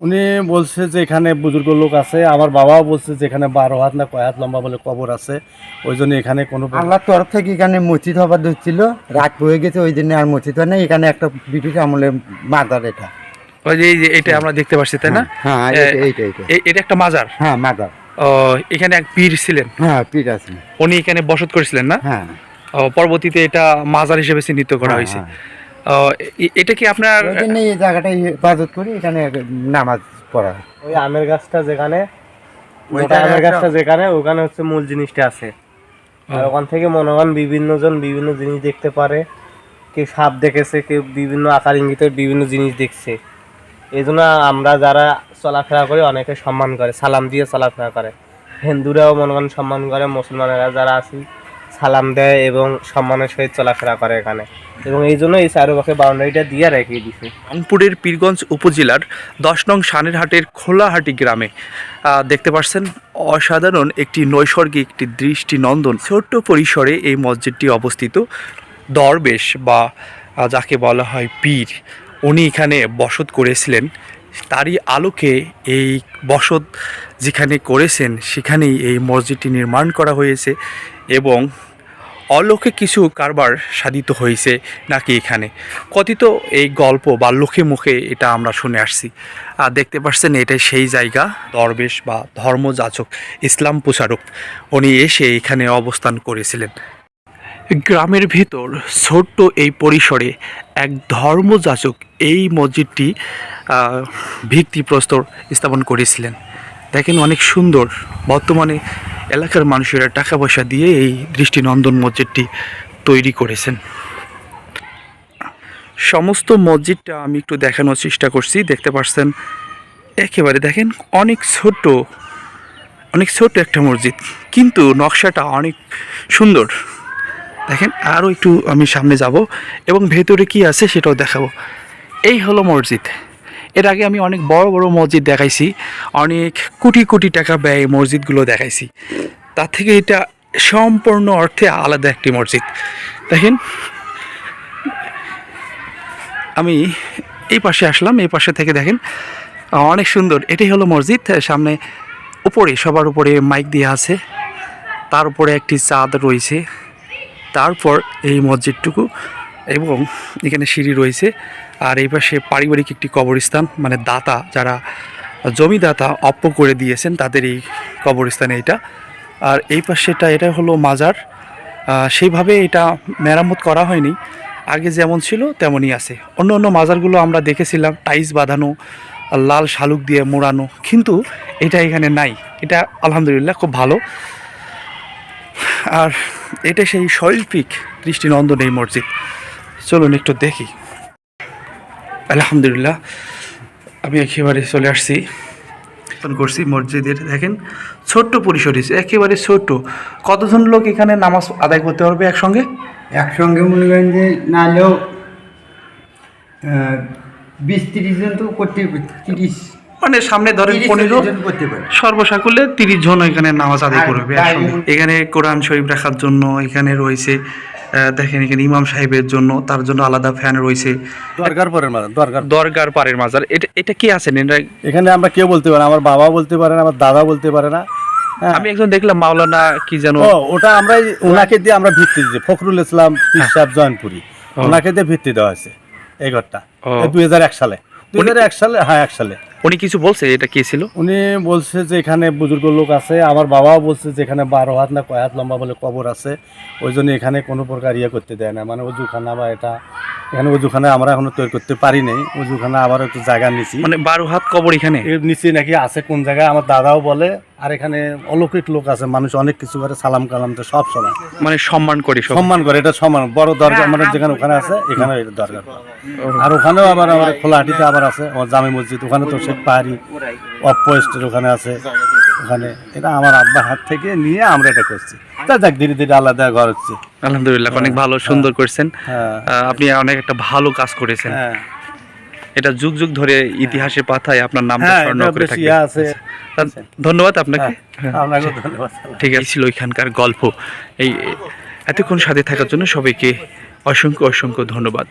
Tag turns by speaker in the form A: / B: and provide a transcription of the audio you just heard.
A: উনি বলছে যে এখানে বুজুর্গ লোক আছে, আমার বাবাও বলছে যে এখানে 12 হাত না কয় হাত লম্বা বলে কবর আছে, ওই জন্য এখানে কোনো
B: আল্লাহর তরফ থেকে এখানে মসজিদ হবার ধরছিল, রাত হয়ে গেছে ওই জন্য আর মসজিদ হয় না। এখানে একটা ব্রিটিশ আমলের মাজার এটা।
C: ওই যে এই যে এটা আমরা দেখতে পাচ্ছি তাই না?
B: হ্যাঁ
C: এ,
B: এইটা
C: এটা একটা মাজার।
B: হ্যাঁ মাজার।
C: ও, এখানে এক পীর ছিলেন,
B: হ্যাঁ পীর আছে।
C: উনি এখানে বসত করেছিলেন না?
B: হ্যাঁ
C: ও, পরবর্তীতে এটা মাজার হিসেবে চিহ্নিত করা হয়েছে। ও, এটা কি আপনার
B: ওই জন্য এই জায়গাটা হেফাজত করে এখানে নামাজ পড়া হয়।
A: ওই আমের গাছটা যেখানে,
B: ওইটা
A: আমের
B: একটা-
A: গাছটা যেখানে, ওখানে হচ্ছে মূল জিনিসটা আছে। আর ওখান থেকে মনে হন বিভিন্ন জন বিভিন্ন জিনিস দেখতে পারে, কেউ সাপ দেখেছে, কেউ বিভিন্ন আকার ইঙ্গিতের বিভিন্ন জিনিস দেখছে। এই জন্য আমরা যারা চলাফেরা করি অনেকে সম্মান করে, সালাম দিয়ে চলাফেরা করে। হিন্দুরাও মনে করেন সম্মান করে, মুসলমানেরা যারা আছি সালাম দেয় এবং সম্মানের সহিত চলাফেরা করে এখানে। এবং এই জন্য এই চারপাশে বাউন্ডারিটা দিয়ে রেখে দিছে।
C: রংপুরের পীরগঞ্জ উপজেলার 10 নং সানেরহাটের খোলাহাটি গ্রামে দেখতে পাচ্ছেন অসাধারণ একটি নৈসর্গিক একটি দৃষ্টিনন্দন ছোট্ট পরিসরে এই মসজিদটি অবস্থিত। দরবেশ বা যাকে বলা হয় পীর, উনি এখানে বসত করেছিলেন। তারই আলোকে এই বসত যেখানে করেছেন সেখানেই এই মসজিদটি নির্মাণ করা হয়েছে এবং অলৌকিক কিছু কারবার সাধিত হয়েছে নাকি এখানে কথিত এই গল্প বা লোকে মুখে এটা আমরা শুনে আসছি। আর দেখতে পাচ্ছেন এটাই সেই জায়গা, দরবেশ বা ধর্মযাচক, ইসলাম প্রচারক, উনি এসে এখানে অবস্থান করেছিলেন। গ্রামের ভেতর ছোট্ট এই পরিসরে এক ধর্মযাচক এই মসজিদটি ভিত্তিপ্রস্তর স্থাপন করেছিলেন। দেখেন অনেক সুন্দর। বর্তমানে এলাকার মানুষেরা টাকা পয়সা দিয়ে এই দৃষ্টিনন্দন মসজিদটি তৈরি করেছেন। সমস্ত মসজিদটা আমি একটু দেখানোর চেষ্টা করছি। দেখতে পাচ্ছেন একেবারে দেখেন অনেক ছোট একটা মসজিদ, কিন্তু নকশাটা অনেক সুন্দর। দেখেন আরও একটু আমি সামনে যাব এবং ভেতরে কি আছে সেটাও দেখাবো। এই হলো মসজিদ। এর আগে আমি অনেক বড় বড় মসজিদ দেখাইছি, অনেক কোটি কোটি টাকা ব্যয়ে মসজিদগুলো দেখাইছি। তার থেকে এটা সম্পূর্ণ অর্থে আলাদা একটি মসজিদ। দেখেন আমি এই পাশে আসলাম, এই পাশে থেকে দেখেন অনেক সুন্দর। এটাই হলো মসজিদ। সামনে উপরে সবার উপরে মাইক দেওয়া আছে, তার উপরে একটি চাঁদ রয়েছে। তারপর এই মসজিদটুকু এবং এখানে সিঁড়ি রয়েছে। আর এই পাশে পারিবারিক একটি কবরস্থান, মানে দাতা যারা জমিদাতা অপ্প করে দিয়েছেন তাদের এই কবরস্থানে এটা। আর এই পাশেটা এটা হলো মাজার। সেইভাবে এটা মেরামত করা হয়নি, আগে যেমন ছিল তেমনই আছে। অন্য অন্য মাজারগুলো আমরা দেখেছিলাম টাইলস বাঁধানো, লাল শালুক দিয়ে মোড়ানো, কিন্তু এটা এখানে নাই। এটা আলহামদুলিল্লাহ খুব ভালো। আর এটা সেই শৈল্পিক দৃষ্টিনন্দন এই মসজিদ। চলুন একটু দেখি। আলহামদুলিল্লাহ আমি একেবারে চলে আসছি, করছি মসজিদের। দেখেন ছোট্ট পরিসরে, একেবারে ছোট্ট। কতজন লোক এখানে নামাজ আদায় করতে পারবে একসঙ্গে?
B: একসঙ্গে মনে করেন যে নাহলেও 20-30 জন তো করতে, 30
C: মানে সামনে ধরেন 15
B: জন করতে পারে।
C: সর্বসাকুল্যে 30 জন এখানে নামাজ আদায়
B: আর
C: করবে
B: তাই
C: একসঙ্গে। এখানে কোরআন শরীফ রাখার জন্য এখানে রয়েছে, দেখেন এখানে ইমাম সাহেবের জন্য, তার জন্য আলাদা ফ্যান রয়েছে।
A: দরকার পড়ে মাজার,
C: দরগার পাড়ের মাজার। এটা এটা কি আছেন এটা?
A: এখানে আমরা কেউ বলতে পারি না, আমার বাবা বলতে পারে না, আমার দাদা বলতে পারে না। হ্যাঁ।
C: আমি একজন দেখলাম মাওলানা কি যেন।
A: ও, ওটা আমরা ওনাকে দিয়ে আমরা ভিত্তি দিচ্ছি, ফখরুল ইসলাম পীর সাহেব জয়নপুরি, ওনাকে দিয়ে ভিত্তি দেওয়া হয়েছে এই ঘরটা।
C: ও।
A: 2001 সালে, 2001 সালে, হ্যাঁ 1 সালে।
C: উনি কিছু বলছে এটা কি ছিল?
A: উনি বলছে যে এখানে বুজুর্গ লোক আছে, আমার বাবাও বলছে যে এখানে 12 হাত না কয় হাত লম্বা বলে কবর আছে, ওই জন্য এখানে কোনো প্রকার ইয়ে করতে দেয় না, মানে অজুখানা বা এটা। এখানে অজুখানা আমরা এখনো তৈরি করতে পারি নাই, অজুখানা আবার একটু জায়গা নিছি,
C: মানে 12 হাত কবর এখানে
A: এর নিচে নাকি আছে কোন জায়গায়, আমার দাদাও বলে। আর এখানে অলৌকিক লোক আছে, মানুষ অনেক কিছু করে, সালাম কালাম তো সব সময়
C: মানে সম্মান করি সব।
A: সম্মান করে, এটা সম্মান বড় দরগা, মানে যেখানে ওখানে আছে এখানে এটা দরকার। আর ওখানেও আবার আমার খোলাহাটিতে আবার আছে আমার জামে মসজিদ, ওখানে তো শেখ পাহাড়ি অপ্পো স্টের ওখানে আছে। ওখানে এটা আমার আব্বার হাত থেকে নিয়ে আমরা এটা করছি। তা যাক, ধীরে ধীরে আলাদা ঘর হচ্ছে।
C: আলহামদুলিল্লাহ অনেক ভালো, সুন্দর করছেন।
A: হ্যাঁ
C: আপনি অনেক একটা ভালো কাজ করেছেন।
A: হ্যাঁ
C: এটা যুগ যুগ ধরে ইতিহাসের পাতায় আপনার নামটা
A: হ্যাঁ,
C: স্মরণ
A: এটা
C: করে
A: বেশি
C: থাকবে।
A: ইয়ে আছে।
C: তা ধন্যবাদ আপনাকে।
A: হ্যাঁ, আপনাকেও ধন্যবাদ।
C: ঠিক আছে, ছিল এখানকার গল্প। এই এতক্ষণ সাথে থাকার জন্য সবাইকে অসংখ্য অসংখ্য ধন্যবাদ।